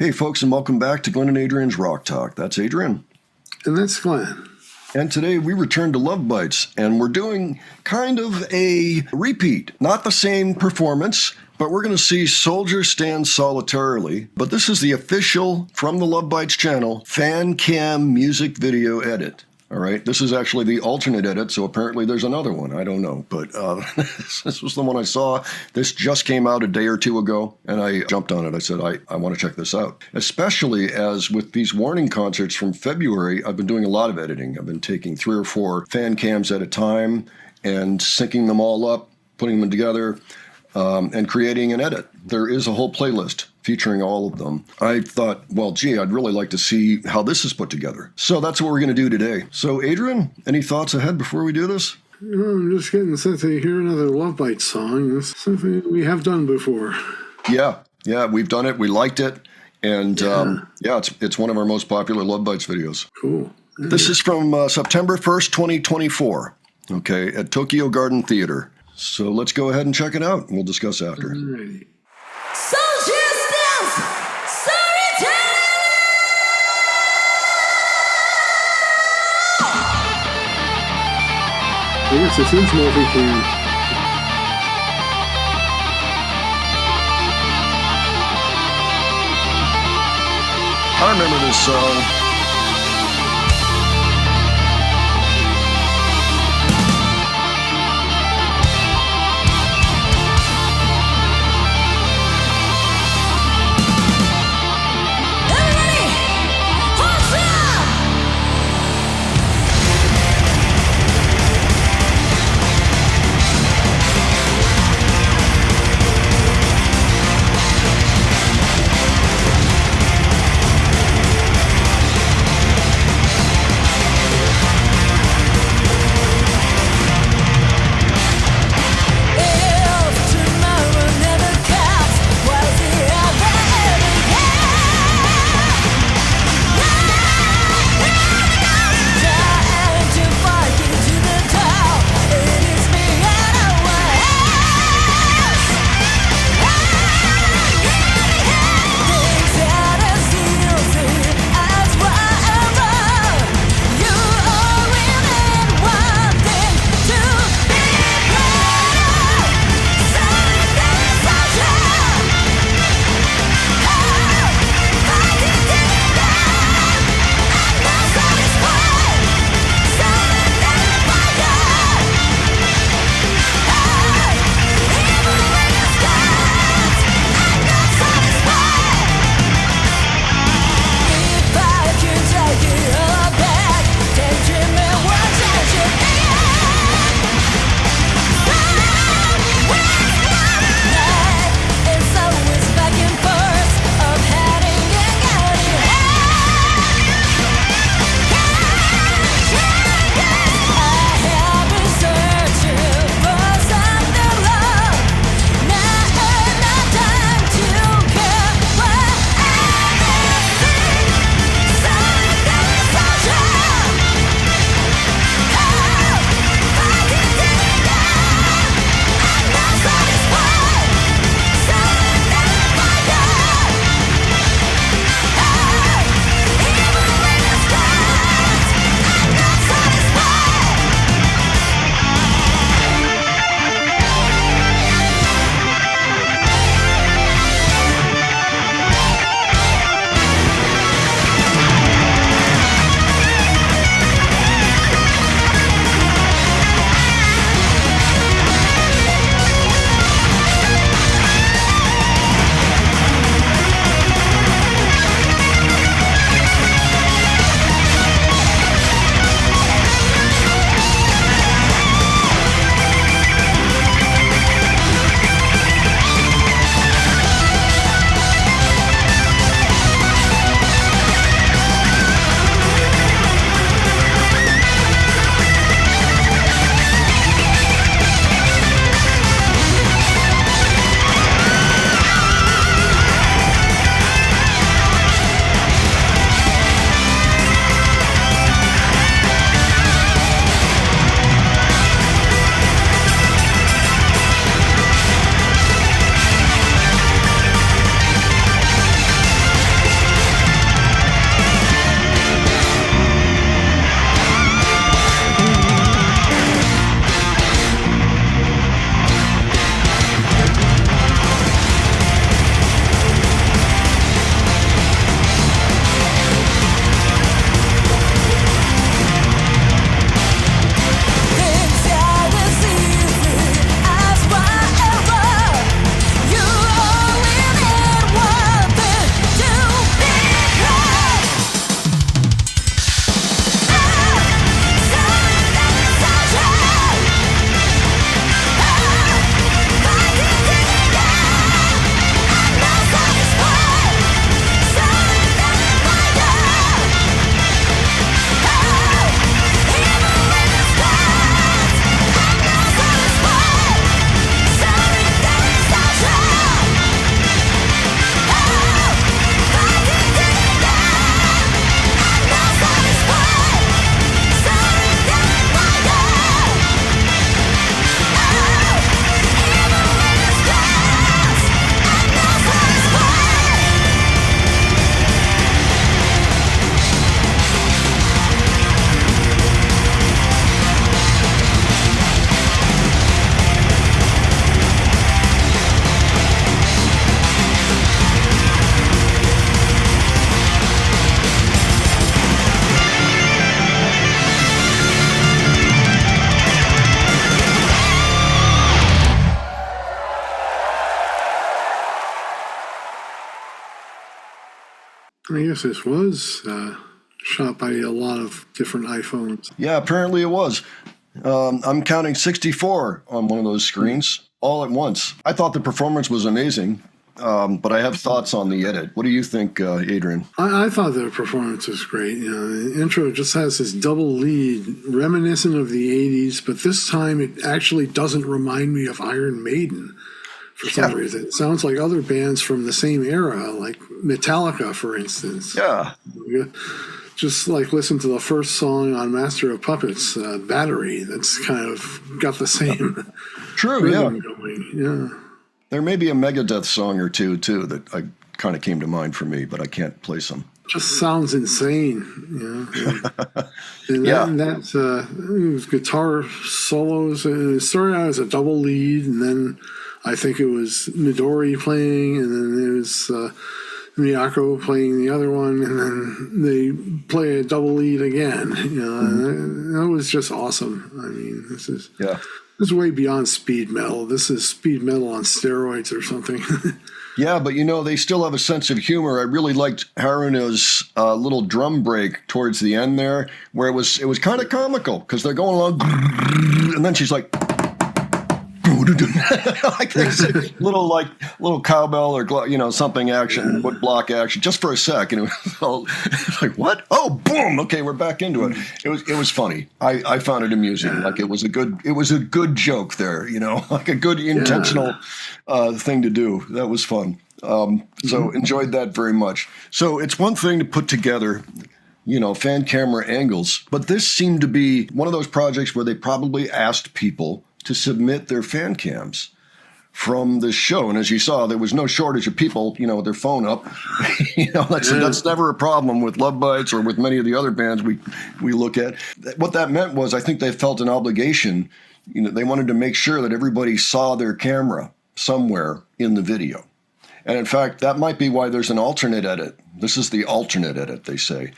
Hey folks, and welcome back to Glenn and Adrian's Rock Talk. That's Adrian. And that's Glenn. And today we return to Lovebites, and we're doing kind of a repeat. Not the same performance, but we're going to see Soldier Stand Solitarily. But this is the official, from the Lovebites channel, FanCam music video edit. All right, this is actually the alternate edit, so apparently there's another one. I don't know, but this was the one I saw. This just came out a day or two ago, and I jumped on it. I said, I want to check this out. Especially as with these warning concerts from February, I've been doing a lot of editing. I've been taking 3 or 4 fan cams at a time and syncing them all up, putting them together, and creating an edit. There is a whole playlist featuring all of them. I thought, well, gee, I'd really like to see how this is put together. So that's what we're going to do today. So, Adrian, any thoughts ahead before we do this? I'm just getting set to hear another Lovebites song. It's something we have done before. Yeah, we've done it. We liked it. And it's one of our most popular Lovebites videos. Cool. This is from September 1st, 2024, okay, at Tokyo Garden Theater. So let's go ahead and check it out, and we'll discuss after. Alrighty. Soldier stands solitarily. I guess this is multi-cam. I remember this song. Everybody, hands up! I guess this was shot by a lot of different iPhones. Yeah, apparently it was. I'm counting 64 on one of those screens all at once. I thought the performance was amazing, but I have thoughts on the edit. What do you think, Adrian? I thought the performance was great. The intro just has this double lead reminiscent of the 80s, but this time it actually doesn't remind me of Iron Maiden for some reason. It sounds like other bands from the same era, like Metallica, for instance. Yeah. Just like listen to the first song on Master of Puppets, Battery. That's kind of got the same True, rhythm yeah. going. Yeah. There may be a Megadeth song or two, too, that I kind of came to mind for me, but I can't place them. Just sounds insane, And that guitar solos. It started out as a double lead, and then I think it was Midori playing, and then it was Miyako playing the other one, and then they play a double lead again. And that was just awesome. I mean, this is way beyond speed metal. This is speed metal on steroids or something. Yeah, but they still have a sense of humor. I really liked Haruna's little drum break towards the end there, where it was kind of comical because they're going along, and then she's like, like this little cowbell or something action, wood block action, just for a sec, and it was all, like, what? Oh, boom! Okay, we're back into it. It was funny. I found it amusing. Like it was a good joke there. Like a good intentional thing to do. That was fun. So enjoyed that very much. So it's one thing to put together fan camera angles, but this seemed to be one of those projects where they probably asked people to submit their fan cams from this show. And as you saw, there was no shortage of people, with their phone up. That's never a problem with Lovebites or with many of the other bands we look at. What that meant was I think they felt an obligation. They wanted to make sure that everybody saw their camera somewhere in the video. And in fact, that might be why there's an alternate edit. This is the alternate edit, they say,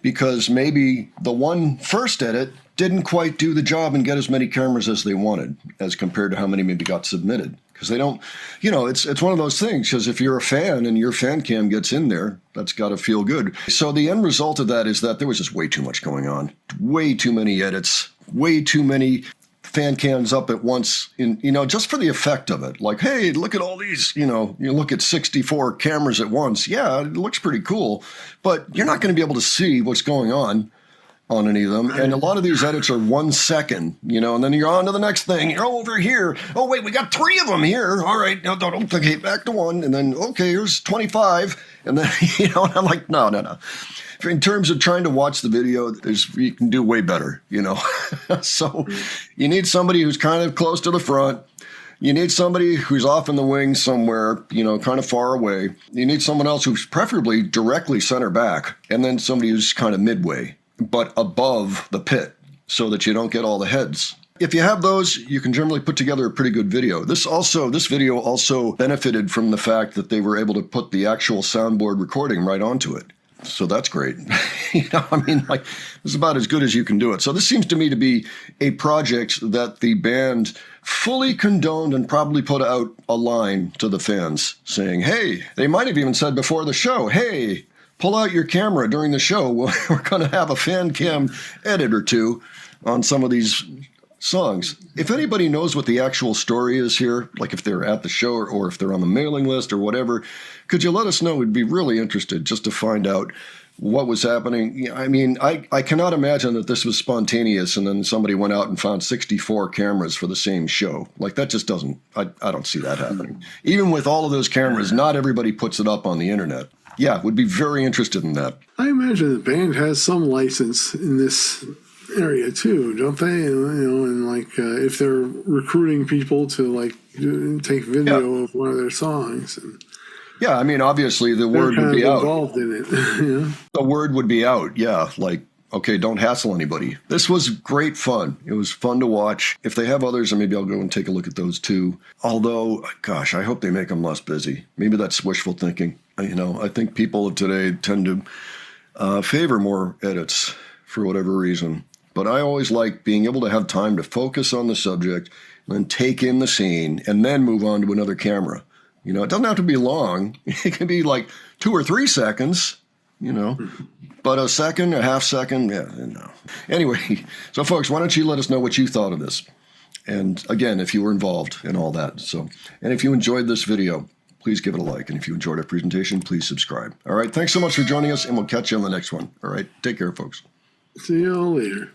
because maybe the one first edit didn't quite do the job and get as many cameras as they wanted as compared to how many maybe got submitted. Because they don't, it's one of those things, because if you're a fan and your fan cam gets in there, that's got to feel good. So the end result of that is that there was just way too much going on, way too many edits, way too many fan cams up at once, just for the effect of it. Like, hey, look at all these, you look at 64 cameras at once. Yeah, it looks pretty cool, but you're not going to be able to see what's going on any of them. And a lot of these edits are 1 second, and then you're on to the next thing. You're over here. Oh, wait, we got 3 of them here. All right, no, okay, back to 1. And then, okay, here's 25. And then, and I'm like, no. In terms of trying to watch the video, you can do way better, So you need somebody who's kind of close to the front. You need somebody who's off in the wings somewhere, kind of far away. You need someone else who's preferably directly center back, and then somebody who's kind of midway, but above the pit so that you don't get all the heads. If you have those, you can generally put together a pretty good video. This video also benefited from the fact that they were able to put the actual soundboard recording right onto it. So that's great. This is about as good as you can do it. So this seems to me to be a project that the band fully condoned and probably put out a line to the fans saying, hey, they might have even said before the show, hey, pull out your camera during the show. We're going to have a fan cam edit or two on some of these songs. If anybody knows what the actual story is here, like if they're at the show or if they're on the mailing list or whatever, could you let us know? We'd be really interested just to find out what was happening. I cannot imagine that this was spontaneous and then somebody went out and found 64 cameras for the same show. Like that just doesn't, I don't see that happening. Even with all of those cameras, not everybody puts it up on the internet. Yeah, would be very interested in that. I imagine the band has some license in this area too, don't they? If they're recruiting people to take video of one of their songs. Yeah, obviously the word would be out. Involved in it. The word would be out. Yeah, okay, don't hassle anybody. This was great fun. It was fun to watch. If they have others, then maybe I'll go and take a look at those too. Although, gosh, I hope they make them less busy. Maybe that's wishful thinking. I think people of today tend to favor more edits for whatever reason. But I always like being able to have time to focus on the subject, then take in the scene, and then move on to another camera. It doesn't have to be long. It can be like 2 or 3 seconds, you know. But a second, a half second, yeah, no. Anyway, so folks, why don't you let us know what you thought of this? And again, if you were involved in all that. So, and if you enjoyed this video, please give it a like. And if you enjoyed our presentation, please subscribe. All right, thanks so much for joining us, and we'll catch you on the next one. All right, take care, folks. See you all later.